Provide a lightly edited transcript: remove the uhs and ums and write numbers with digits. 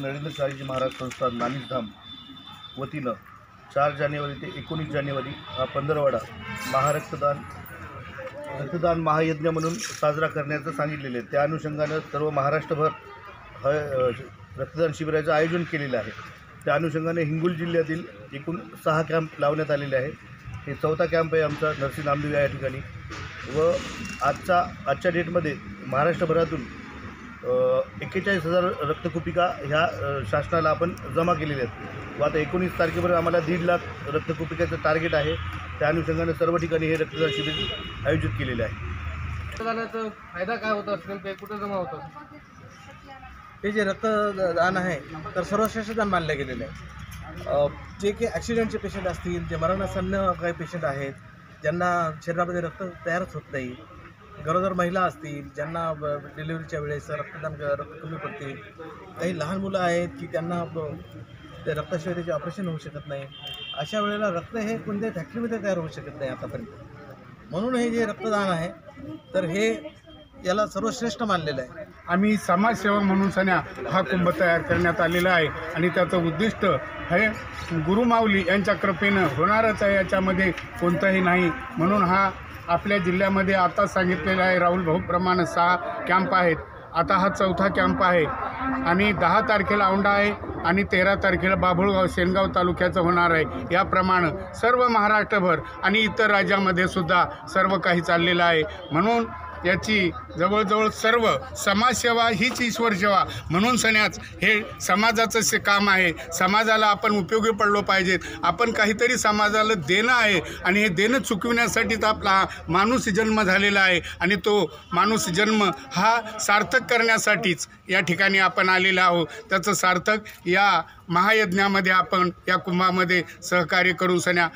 नरेंद्र शाहीजी महाराज संस्थान नानिजधाम वतीनं 4 जानेवारी ते 19 जानेवारी हा पंधरवडा रक्तदान महायज्ञ म्हणून साजरा करण्याचं सांगितलेलं आहे। त्या अनुषंगानं सर्व महाराष्ट्रभर रक्तदान शिबिराचं आयोजन केलेलं आहे। त्या अनुषंगाने हिंगोली जिल्ह्यातील एकूण 6 कॅम्प लावण्यात आलेले आहे। हे 4था कॅम्प आहे आमचा नरसी नामदेव या ठिकाणी। व आजच्या डेटमध्ये महाराष्ट्रभरातून 41,000 रक्तकुपिका ह्या शासनाला आपण जमा केलेल्या आहेत। व आता 19 तारखेपर्यंत आम्हाला 1.5 लाख रक्तकुपिकाचं टार्गेट आहे। त्या अनुषंगाने सर्व ठिकाणी हे रक्तदान शिबिर आयोजित केलेले आहे। रक्तदानाचा फायदा काय होता असेल, ते कुठे जमा होतं? हे जे रक्तदान आहे तर सर्वश्रेष्ठ दान मानले गेलेले आहे। जे की ॲक्सिडेंटचे पेशंट असतील, जे मरणासन्न काही पेशंट आहेत, ज्यांना शरीरामध्ये रक्त तयारच होत नाही, गरोदर महिला असतील, ज्यांना डिलिव्हरीच्या वेळेस रक्त कमी पडते, काही लहान मुलं आहेत की त्यांना ते रक्ताशिवाय त्याचे ऑपरेशन होऊ शकत नाही, अशा वेळेला रक्त हे कोणत्याही फॅक्टरीमध्ये तयार होऊ शकत नाही आतापर्यंत। म्हणून हे जे रक्तदान आहे तर हे याला सर्वश्रेष्ठ मानलेलं आहे। आम्ही समाजसेवा म्हणून सन्या हा कुंभ तयार करण्यात आलेला आहे आणि त्याचं उद्दिष्ट हे गुरुमाऊली यांच्या कृपेनं होणारच आहे, याच्यामध्ये कोणतंही नाही। म्हणून हा आपल्या जिल्ह्यामध्ये आता सांगितलेला आहे राहुल भाऊप्रमाणे 6 कॅम्प आहेत। आता हा 4था कॅम्प आहे आणि 10 तारखेला औंढा आहे आणि 13 तारखेला बाभुळगाव सेनगाव तालुक्याचं होणार आहे। याप्रमाणे सर्व महाराष्ट्रभर आणि इतर राज्यामध्ये सुद्धा सर्व काही चाललेलं आहे। म्हणून याची जवळजवळ सर्व समाजसेवा हीच ईश्वर सेवा म्हणून सन्याच हे समाजाचं काम आहे। समाजाला आपण उपयोगी पडलो पाहिजेत, आपण काहीतरी समाजाला देणं आहे आणि हे देणं चुकविण्यासाठीच आपला माणूस जन्म झालेला आहे आणि तो माणूस जन्म हा सार्थक करण्यासाठीच या ठिकाणी आपण आलेलो आहोत। त्याचं सार्थक या महायज्ञामध्ये आपण या कुंभामध्ये सहकार्य करू सन्या।